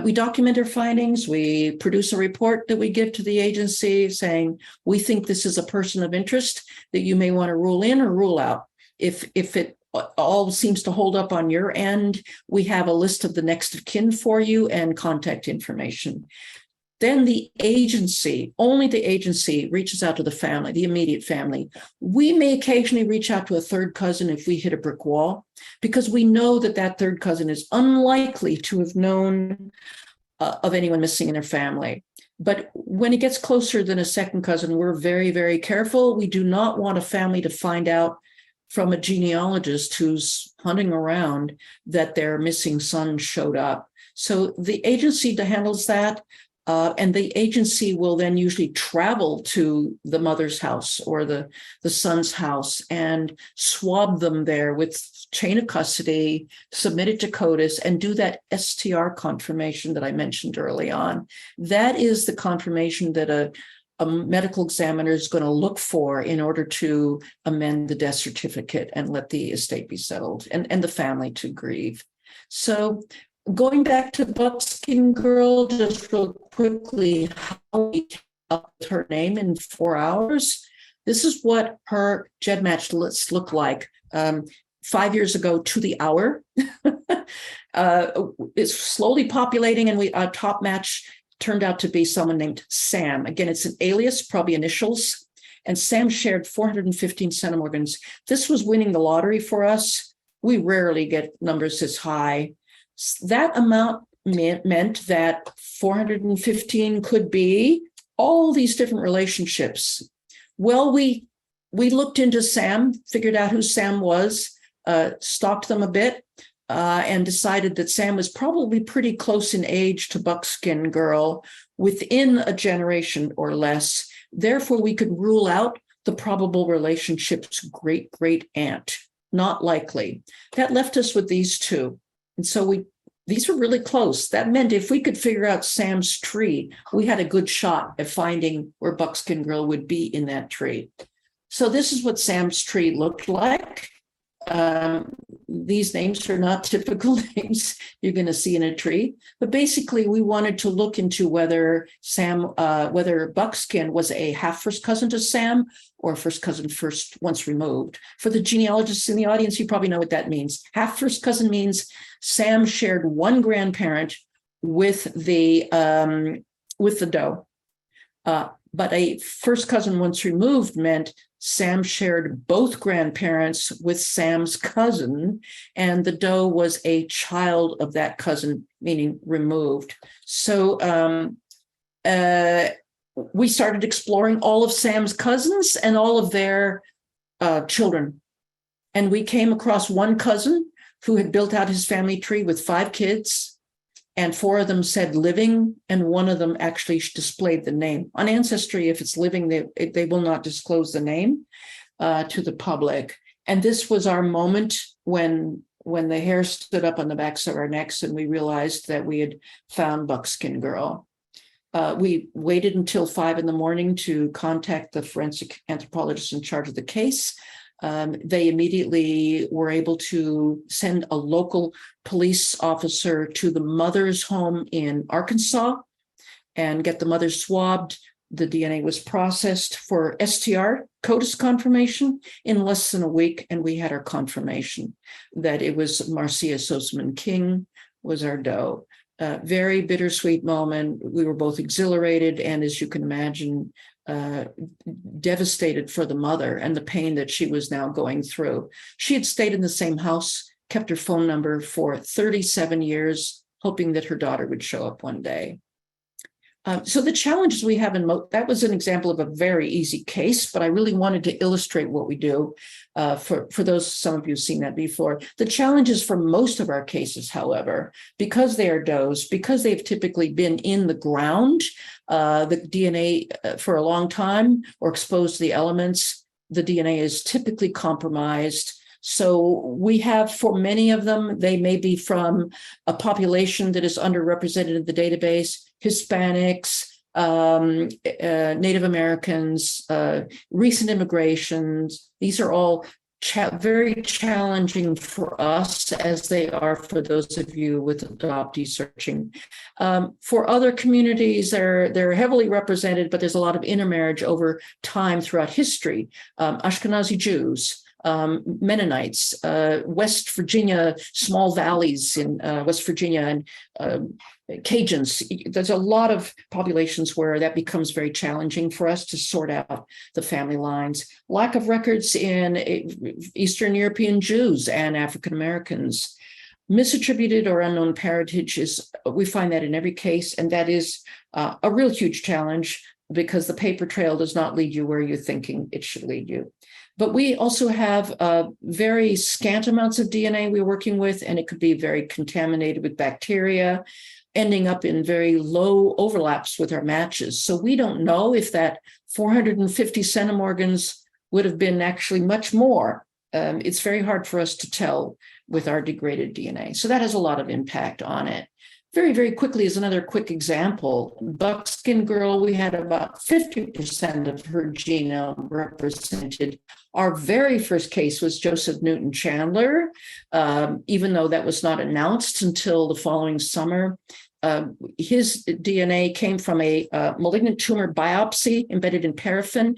We document our findings. We produce a report that we give to the agency saying, we think this is a person of interest that you may want to rule in or rule out. If it all seems to hold up on your end, we have a list of the next of kin for you and contact information. Then the agency, only the agency, reaches out to the family, the immediate family. We may occasionally reach out to a third cousin if we hit a brick wall, because we know that that third cousin is unlikely to have known of anyone missing in their family. But when it gets closer than a second cousin, we're very, very careful. We do not want a family to find out from a genealogist who's hunting around that their missing son showed up. So the agency handles that. And the agency will then usually travel to the mother's house or the son's house and swab them there with chain of custody, submit it to CODIS, and do that STR confirmation that I mentioned early on. That is the confirmation that a medical examiner is going to look for in order to amend the death certificate and let the estate be settled and the family to grieve. So going back to Buckskin Girl, just real quickly, how we came up with her name in 4 hours. This is what her GEDmatch list looked like 5 years ago to the hour. It's slowly populating, and we top match turned out to be someone named Sam. Again, it's an alias, probably initials. And Sam shared 415 centimorgans. This was winning the lottery for us. We rarely get numbers this high. That amount meant that 415 could be all these different relationships. Well, we looked into Sam, figured out who Sam was, stalked them a bit, and decided that Sam was probably pretty close in age to Buckskin Girl, within a generation or less. Therefore, we could rule out the probable relationship's great-great-aunt. Not likely. That left us with these two. And so these were really close. That meant if we could figure out Sam's tree, we had a good shot at finding where Buckskin Girl would be in that tree. So this is what Sam's tree looked like. These names are not typical names you're going to see in a tree, but basically we wanted to look into whether whether Buckskin was a half first cousin to Sam or first cousin once removed. For the genealogists in the audience, you probably know what that means. Half first cousin means Sam shared one grandparent with the Doe, but a first cousin once removed meant Sam shared both grandparents with Sam's cousin, and the Doe was a child of that cousin, meaning removed. So we started exploring all of Sam's cousins and all of their children. And we came across one cousin who had built out his family tree with 5 kids, and 4 of them said living, and 1 of them actually displayed the name. On Ancestry, if it's living, they will not disclose the name to the public. And this was our moment when the hair stood up on the backs of our necks and we realized that we had found Buckskin Girl. We waited until 5 a.m. to contact the forensic anthropologist in charge of the case. They immediately were able to send a local police officer to the mother's home in Arkansas and get the mother swabbed. The DNA was processed for STR, CODIS confirmation, in less than a week, and we had our confirmation that it was Marcia Soseman King was our Doe. Very bittersweet moment. We were both exhilarated and, as you can imagine, devastated for the mother and the pain that she was now going through. She had stayed in the same house, kept her phone number for 37 years, hoping that her daughter would show up one day. So the challenges we have that was an example of a very easy case, but I really wanted to illustrate what we do for those, some of you have seen that before. The challenges for most of our cases, however, because they are Does, because they've typically been in the ground, the DNA for a long time or exposed to the elements, the DNA is typically compromised. So we have, for many of them, they may be from a population that is underrepresented in the database, Hispanics, Native Americans, recent immigrations. These are all very challenging for us as they are for those of you with adoptee searching. For other communities, they're heavily represented, but there's a lot of intermarriage over time throughout history. Ashkenazi Jews, Mennonites, West Virginia, small valleys in West Virginia, and Cajuns. There's a lot of populations where that becomes very challenging for us to sort out the family lines. Lack of records in Eastern European Jews and African Americans. Misattributed or unknown parentage we find that in every case, and that is a real huge challenge because the paper trail does not lead you where you're thinking it should lead you. But we also have very scant amounts of DNA we're working with, and it could be very contaminated with bacteria, ending up in very low overlaps with our matches. So we don't know if that 450 centimorgans would have been actually much more. It's very hard for us to tell with our degraded DNA. So that has a lot of impact on it. Very, very quickly is another quick example. Buckskin girl, we had about 50% of her genome represented. Our very first case was Joseph Newton Chandler, even though that was not announced until the following summer. His DNA came from a malignant tumor biopsy embedded in paraffin.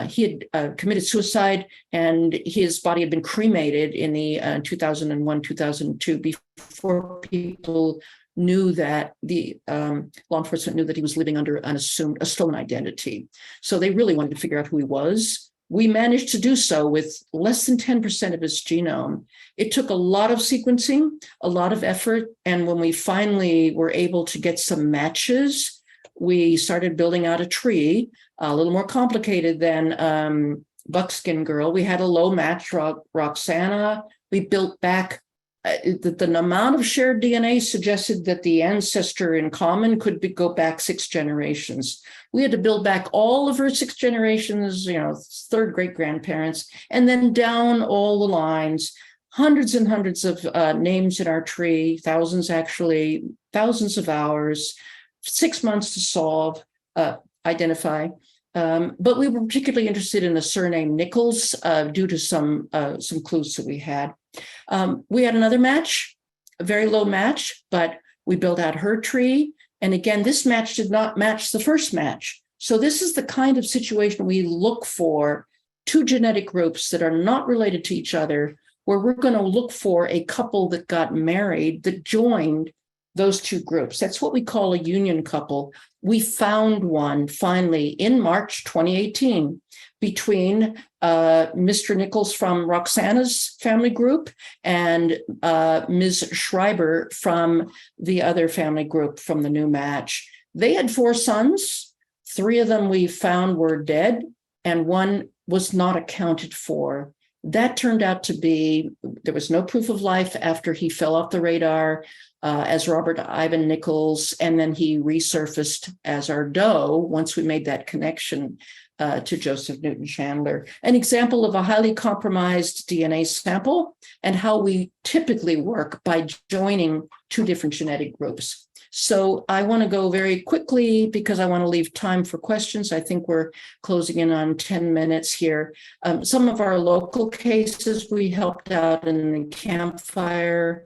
He had committed suicide, and his body had been cremated in the 2001, 2002, before people knew that the law enforcement knew that he was living under a stolen identity. So they really wanted to figure out who he was. We managed to do so with less than 10% of his genome. It took a lot of sequencing, a lot of effort. And when we finally were able to get some matches, we started building out a tree, a little more complicated than Buckskin Girl. We had a low match, Roxana. We built back. The amount of shared DNA suggested that the ancestor in common could go back 6 generations. We had to build back all of her 6 generations, third great grandparents, and then down all the lines, hundreds and hundreds of names in our tree, thousands actually, thousands of hours, 6 months to solve, identify. But we were particularly interested in the surname Nichols due to some clues that we had. We had another match, a very low match, but we built out her tree. And again, this match did not match the first match. So this is the kind of situation we look for 2 genetic groups that are not related to each other, where we're going to look for a couple that got married that joined those 2 groups. That's what we call a union couple. We found one finally in March 2018 between Mr. Nichols from Roxana's family group and Ms. Schreiber from the other family group from the new match. They had 4 sons. 3 of them we found were dead, and 1 was not accounted for. That turned out to be, there was no proof of life after he fell off the radar as Robert Ivan Nichols, and then he resurfaced as our Doe once we made that connection to Joseph Newton Chandler. An example of a highly compromised DNA sample and how we typically work by joining 2 different genetic groups. So I want to go very quickly because I want to leave time for questions. I think we're closing in on 10 minutes here. Some of our local cases we helped out in the campfire.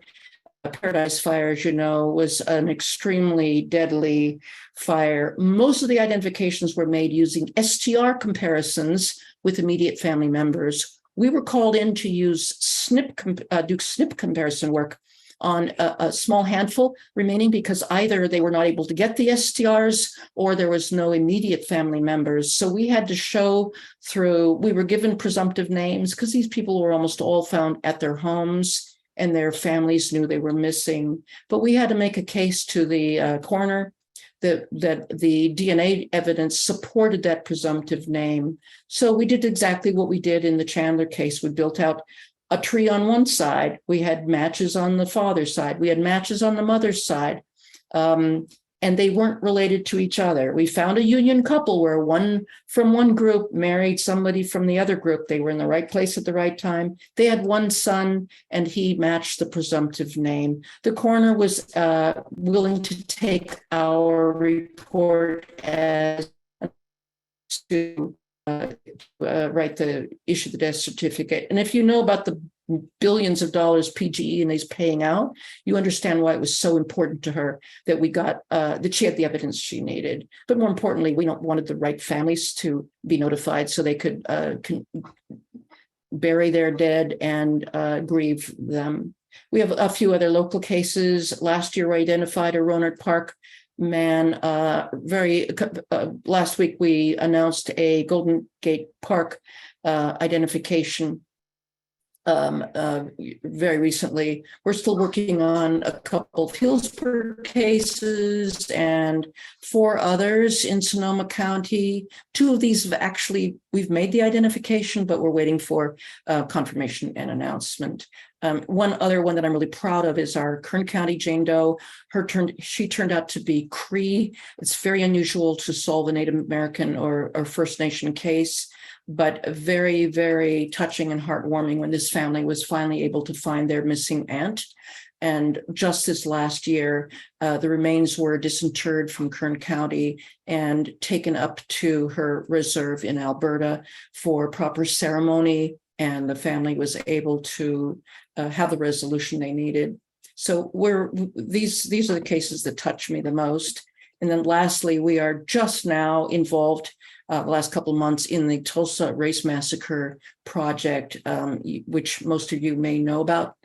Paradise Fire, as you know, was an extremely deadly fire. Most of the identifications were made using STR comparisons with immediate family members. We were called in to use do SNP comparison work on a small handful remaining because either they were not able to get the STRs or there was no immediate family members. So we had to show through, we were given presumptive names because these people were almost all found at their homes and their families knew they were missing. But we had to make a case to the coroner that the DNA evidence supported that presumptive name. So we did exactly what we did in the Chandler case. We built out a tree on one side. We had matches on the father's side. We had matches on the mother's side. And they weren't related to each other. We found a union couple where one from one group married somebody from the other group. They were in the right place at the right time. They had 1 son, and he matched the presumptive name. The coroner was willing to take our report as to issue the death certificate. And if you know about the billions of dollars PG&E is paying out, you understand why it was so important to her that we got that she had the evidence she needed. But more importantly, we wanted the right families to be notified so they could bury their dead and grieve them. We have a few other local cases. Last year, we identified a Roanoke Park man. Last week, we announced a Golden Gate Park identification. Very recently, we're still working on a couple of Hillsborough cases and 4 others in Sonoma County. 2 of these we've made the identification, but we're waiting for confirmation and announcement. One other one that I'm really proud of is our Kern County Jane Doe. She turned out to be Cree. It's very unusual to solve a Native American or First Nation case, but very, very touching and heartwarming when this family was finally able to find their missing aunt. And just this last year, the remains were disinterred from Kern County and taken up to her reserve in Alberta for proper ceremony. And the family was able to have the resolution they needed. So these are the cases that touch me the most. And then lastly, we are just now involved the last couple of months in the Tulsa Race Massacre Project, which most of you may know about.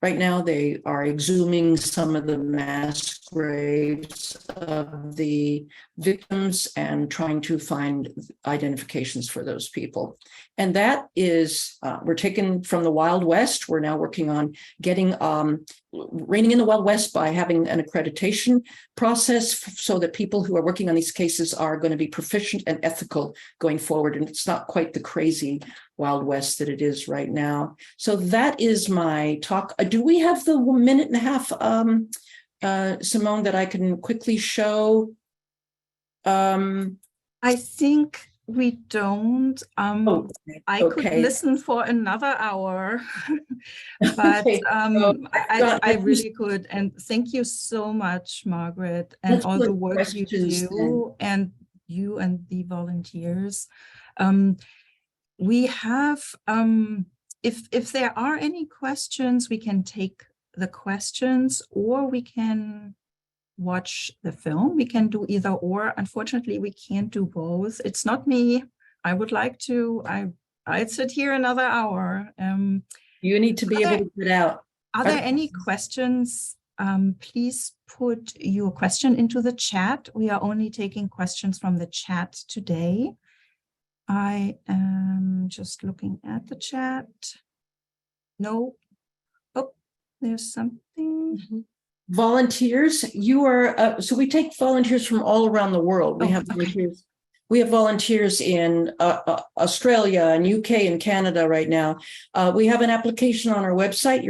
Right now, they are exhuming some of the mass graves of the victims and trying to find identifications for those people. And that is, we're taken from the Wild West. We're now working on getting, reigning in the Wild West by having an accreditation process so that people who are working on these cases are going to be proficient and ethical going forward. And it's not quite the crazy Wild West that it is right now. So that is my talk. Do we have the 1.5 minutes, Simone, that I can quickly show? I think we don't. I could listen for another hour, but I really could. And thank you so much, Margaret, and all the work you do, and you and the volunteers. We have, if there are any questions, we can take the questions, or we can watch the film. We can do either or. Unfortunately, we can't do both. It's not me. I would like to. I'd sit here another hour. You need to be able to get out. Are there any questions? Please put your question into the chat. We are only taking questions from the chat today. I am just looking at the chat. No. Oh, there's something. Mm-hmm. Volunteers, you are so we take volunteers from all around the world. We have volunteers. We have volunteers in Australia and UK and Canada right now. We have an application on our website.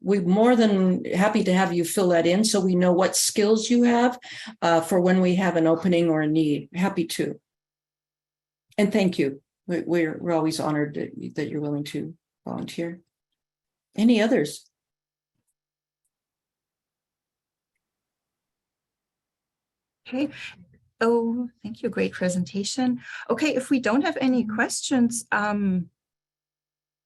We're more than happy to have you fill that in so we know what skills you have for when we have an opening or a need. Happy to. And thank you. We're always honored that you're willing to volunteer. Any others? Okay. Oh, thank you. Great presentation. Okay, if we don't have any questions, can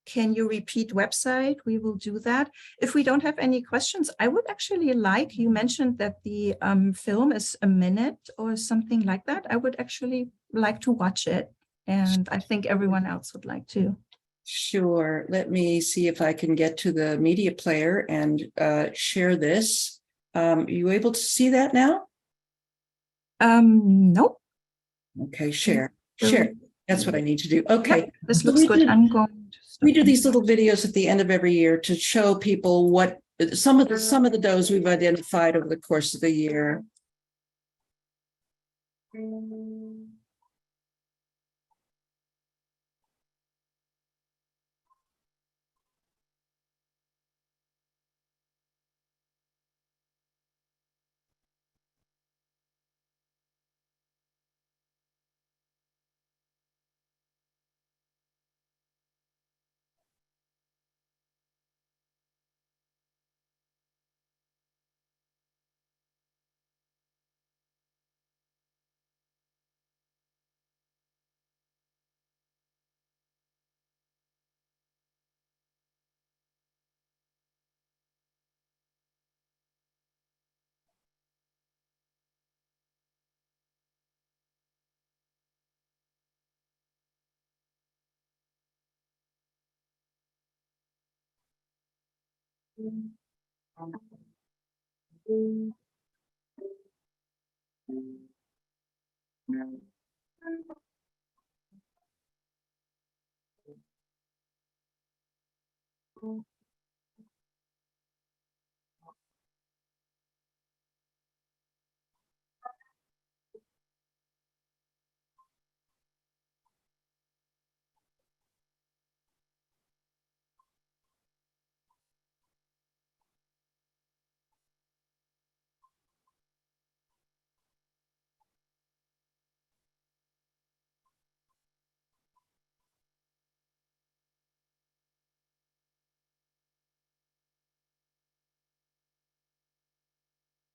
you repeat website? We will do that. If we don't have any questions, I would actually like, you mentioned that the film is a minute or something like that. I would actually like to watch it. And I think everyone else would like to. Sure. Let me see if I can get to the media player and share this. Are you able to see that now? Nope. Okay, share. That's what I need to do. Okay. Yep, this looks good. I'm going to we do these little videos at the end of every year to show people what some of the does we've identified over the course of the year.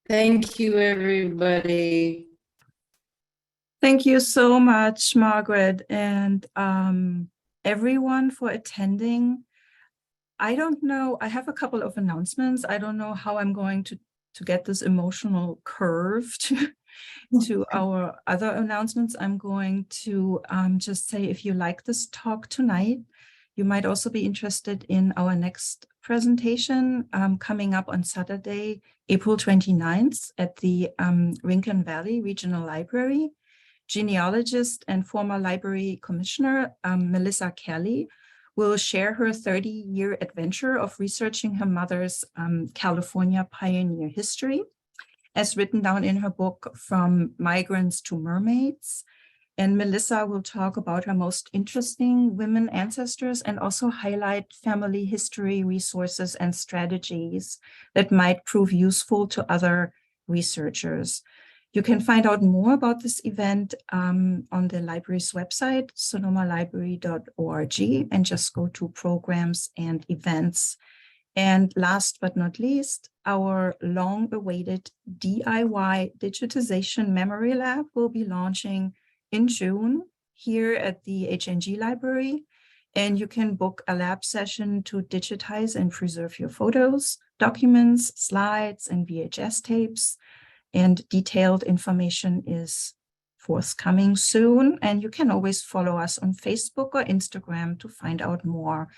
Thank you, everybody. Thank you so much, Margaret, and everyone for attending. I don't know, I have a couple of announcements. I don't know how I'm going to get this emotional curve to our other announcements. I'm going to just say, if you like this talk tonight, you might also be interested in our next presentation coming up on Saturday, April 29th at the Rincon Valley Regional Library. Genealogist and former library commissioner, Melissa Kelly, will share her 30-year adventure of researching her mother's California pioneer history, as written down in her book, From Migrants to Mermaids. And Melissa will talk about her most interesting women ancestors and also highlight family history resources and strategies that might prove useful to other researchers. You can find out more about this event on the library's website, sonomalibrary.org, and just go to programs and events. And last but not least, our long-awaited DIY digitization memory lab will be launching in June here at the HNG library. And you can book a lab session to digitize and preserve your photos, documents, slides, and VHS tapes. And detailed information is forthcoming soon. And you can always follow us on Facebook or Instagram to find out more.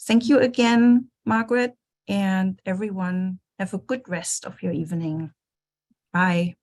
Thank you again, Margaret, and everyone. Have a good rest of your evening. Bye.